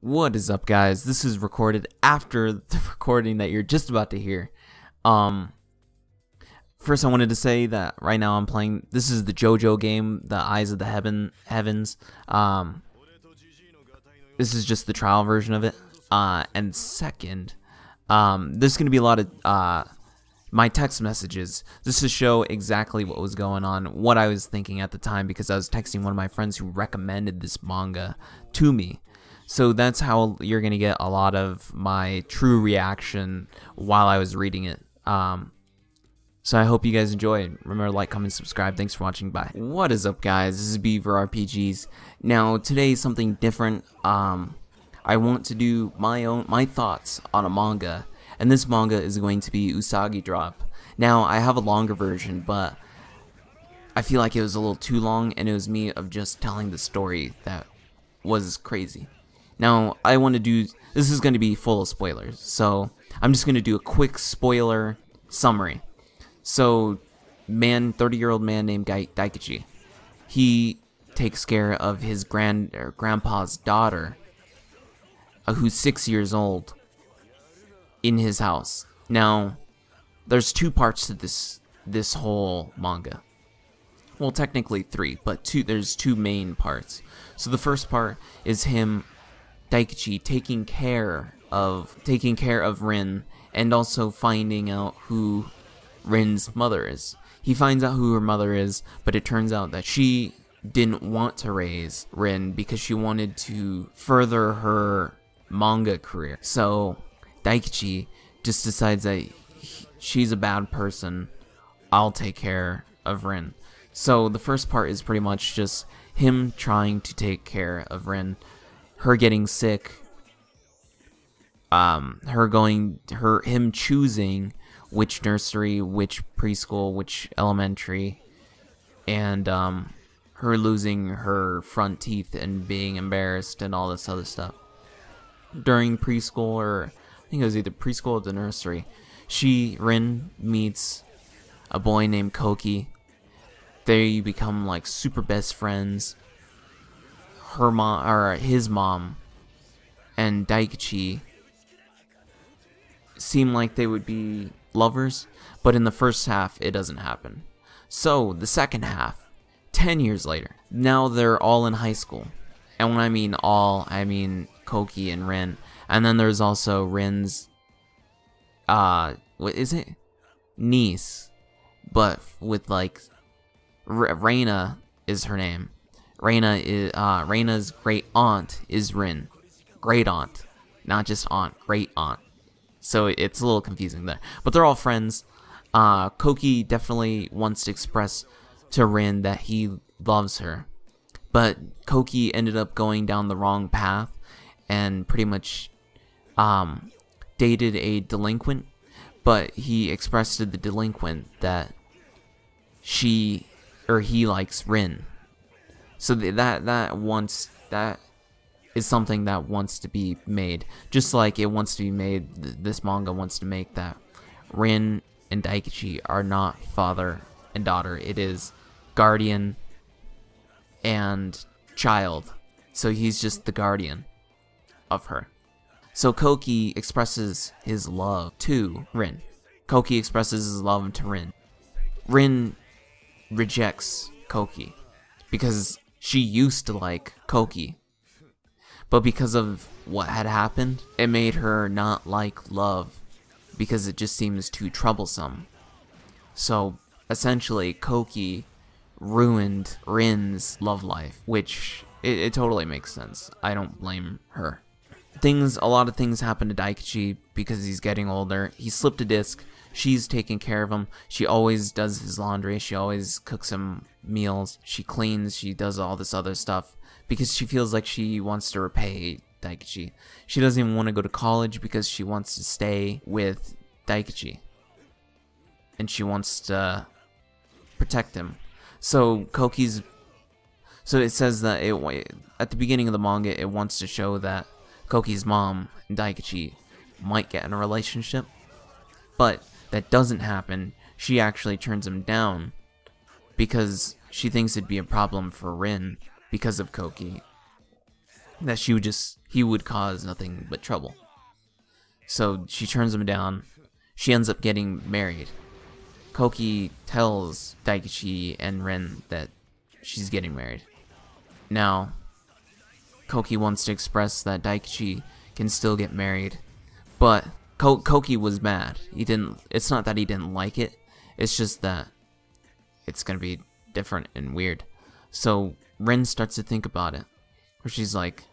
What is up, guys? This is recorded after the recording that you're just about to hear. Um, First I wanted to say that right now I'm playing, this is the JoJo game, the Eyes of the Heavens. This is just the trial version of it. And second, there's going to be a lot of my text messages. This to show exactly what was going on, what I was thinking at the time, because I was texting one of my friends who recommended this manga to me. So that's how you're going to get a lot of my true reaction while I was reading it. So I hope you guys enjoy. Remember to like, comment, subscribe. Thanks for watching. Bye. What is up, guys? This is Beaver RPGs. Now, today is something different. I want to do my thoughts on a manga. And this manga is going to be Usagi Drop. Now, I have a longer version, but I feel like it was a little too long, and it was me of just telling the story that was crazy. Now, I want to do, this is going to be full of spoilers, so I'm just going to do a quick spoiler summary. So, 30-year-old man named Daikichi, he takes care of his grandpa's daughter, who's 6 years old, in his house. Now, there's two parts to this whole manga. Well, technically three, but there's two main parts. So the first part is him, Daikichi, taking care of Rin, and also finding out who Rin's mother is. He finds out who her mother is, but it turns out that she didn't want to raise Rin because she wanted to further her manga career. So Daikichi just decides that she's a bad person. I'll take care of Rin. So the first part is pretty much just him trying to take care of Rin, her getting sick, him choosing which nursery, which preschool, which elementary, and her losing her front teeth and being embarrassed and all this other stuff. During preschool, or I think it was either preschool or the nursery, Rin meets a boy named Koki. They become like super best friends. His mom and Daikichi seem like they would be lovers, but in the first half it doesn't happen. So the second half, 10 years later, now they're all in high school. And when I mean all, I mean Koki and Rin. And then there's also Rin's what is it? Niece, but with like Reina is her name. Reina's great aunt is Rin. Great aunt, not just aunt, great aunt. So it's a little confusing there. But they're all friends. Koki definitely wants to express to Rin that he loves her. But Koki ended up going down the wrong path and pretty much dated a delinquent. But he expressed to the delinquent that he likes Rin. So that is something that wants to be made. Just like it wants to be made, this manga wants to make that Rin and Daikichi are not father and daughter. It is guardian and child. So he's just the guardian of her. So Koki expresses his love to Rin. Koki expresses his love to Rin. Rin rejects Koki because she used to like Koki, but because of what had happened, it made her not like love because it just seems too troublesome. So essentially Koki ruined Rin's love life, which it totally makes sense. I don't blame her. A lot of things happen to Daikichi because he's getting older. He slipped a disc. She's taking care of him. She always does his laundry. She always cooks him meals. She cleans. She does all this other stuff because she feels like she wants to repay Daikichi. She doesn't even want to go to college because she wants to stay with Daikichi. And she wants to protect him. So it says that at the beginning of the manga, it wants to show that Koki's mom and Daikichi might get in a relationship, but that doesn't happen. She actually turns him down because she thinks it'd be a problem for Rin because of Koki. That she would just he would cause nothing but trouble. So she turns him down. She ends up getting married. Koki tells Daikichi and Rin that she's getting married. Now, Koki wants to express that Daikichi can still get married, but Koki was mad. It's not that he didn't like it, it's just that it's gonna be different and weird. So Rin starts to think about it, where she's like,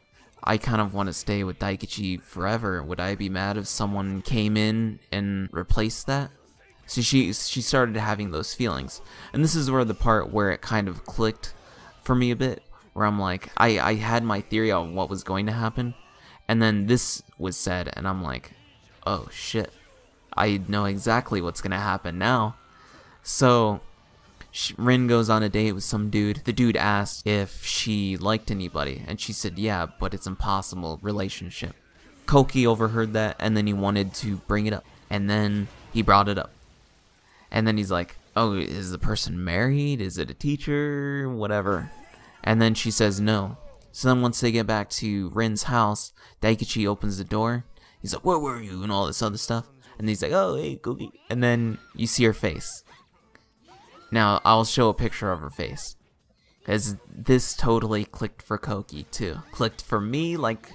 I kind of want to stay with Daikichi forever. Would I be mad if someone came in and replaced that? So she started having those feelings. And this is where the part where it kind of clicked for me a bit, where I'm like, I had my theory on what was going to happen, and then this was said, and I'm like, oh shit, I know exactly what's gonna happen now. So Rin goes on a date with some dude. The dude asked if she liked anybody, and she said yeah, but it's impossible relationship. Koki overheard that, and then he wanted to bring it up, and then he brought it up. And then he's like, oh, is the person married? Is it a teacher? Whatever. And then she says no. So then once they get back to Rin's house, Daikichi opens the door. He's like, where were you? And all this other stuff. And he's like, oh, hey, Koki. And then you see her face. Now, I'll show a picture of her face. Because this totally clicked for Koki, too. Clicked for me, like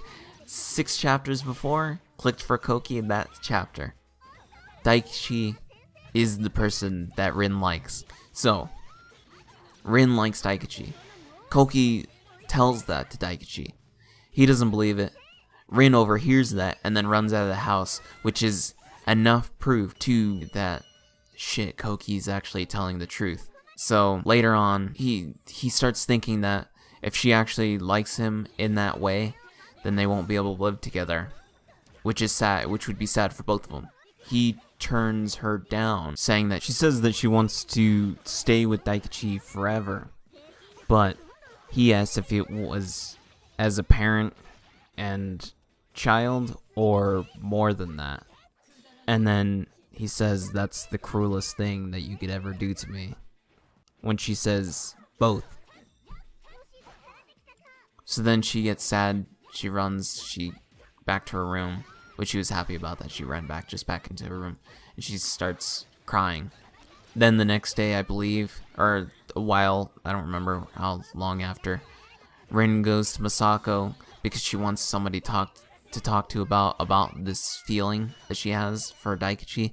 6 chapters before. Clicked for Koki in that chapter. Daikichi is the person that Rin likes. So, Rin likes Daikichi. Koki tells that to Daikichi. He doesn't believe it. Rin overhears that and then runs out of the house, which is enough proof to that shit, Koki's actually telling the truth. So later on, he starts thinking that if she actually likes him in that way, then they won't be able to live together, which is sad, which would be sad for both of them. He turns her down, saying that she says that she wants to stay with Daikichi forever, but he asks if it was as a parent and child or more than that. And then he says that's the cruelest thing that you could ever do to me, when she says both. So then she gets sad, she runs back to her room, which she was happy about that. She ran back into her room, and she starts crying. Then the next day, I believe, or a while, I don't remember how long after, Rin goes to Masako because she wants somebody to talk to about this feeling that she has for Daikichi.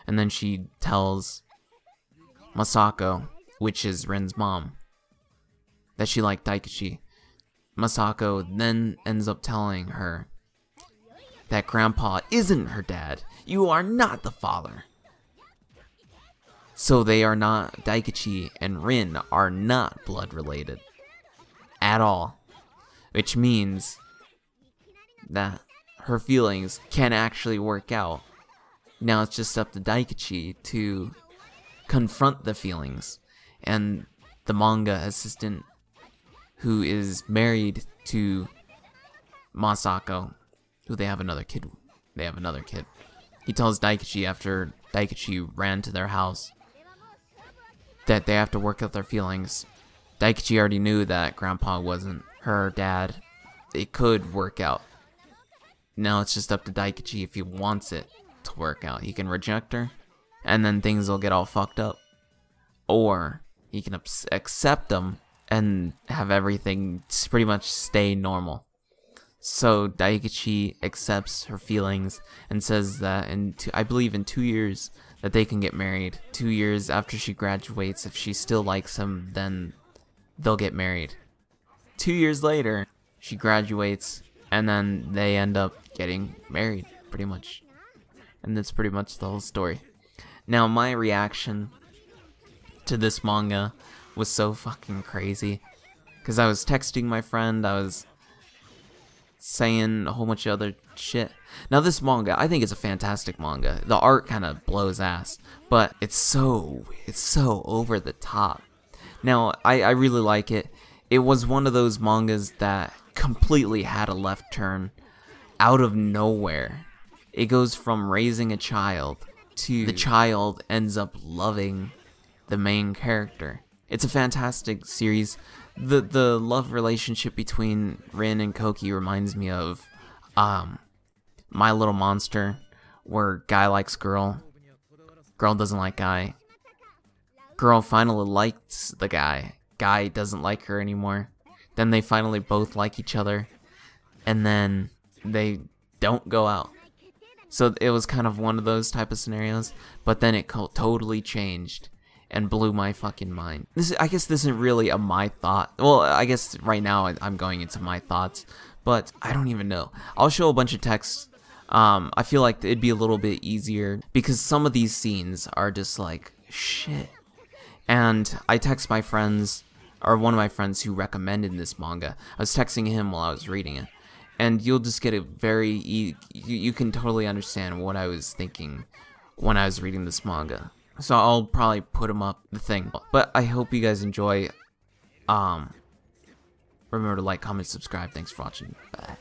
And then she tells Masako, which is Rin's mom, that she liked Daikichi. Masako then ends up telling her that Grandpa isn't her dad. You are not the father. So they are not, Daikichi and Rin are not blood related at all. Which means that her feelings can actually work out. Now it's just up to Daikichi to confront the feelings. And the manga assistant, who is married to Masako, who they have another kid. He tells Daikichi after Daikichi ran to their house that they have to work out their feelings. Daikichi already knew that Grandpa wasn't her dad. It could work out. Now it's just up to Daikichi if he wants it to work out. He can reject her, and then things will get all fucked up. Or he can accept them and have everything pretty much stay normal. So Daikichi accepts her feelings and says that I believe in 2 years that they can get married. 2 years after she graduates, if she still likes him, then they'll get married. 2 years later, she graduates, and then they end up getting married, pretty much. And that's pretty much the whole story. Now, my reaction to this manga was so fucking crazy, because I was texting my friend, I was saying a whole bunch of other shit. Now this manga, I think it's a fantastic manga. The art kind of blows ass, but it's so over the top. Now, I really like it. It was one of those mangas that completely had a left turn out of nowhere. It goes from raising a child to the child ends up loving the main character. It's a fantastic series. The love relationship between Rin and Koki reminds me of My Little Monster, where guy likes girl, girl doesn't like guy, girl finally likes the guy doesn't like her anymore, then they finally both like each other, and then they don't go out. So it was kind of one of those type of scenarios, but then it totally changed and blew my fucking mind. I guess this isn't really a my thought. Well, I guess right now I'm going into my thoughts, but I don't even know. I'll show a bunch of text. I feel like it'd be a little bit easier because some of these scenes are just like shit. And I text my friends, or one of my friends who recommended this manga. I was texting him while I was reading it. And you'll just get a you can totally understand what I was thinking when I was reading this manga. So I'll probably put them up the thing. But I hope you guys enjoy. Remember to like, comment, subscribe. Thanks for watching. Bye.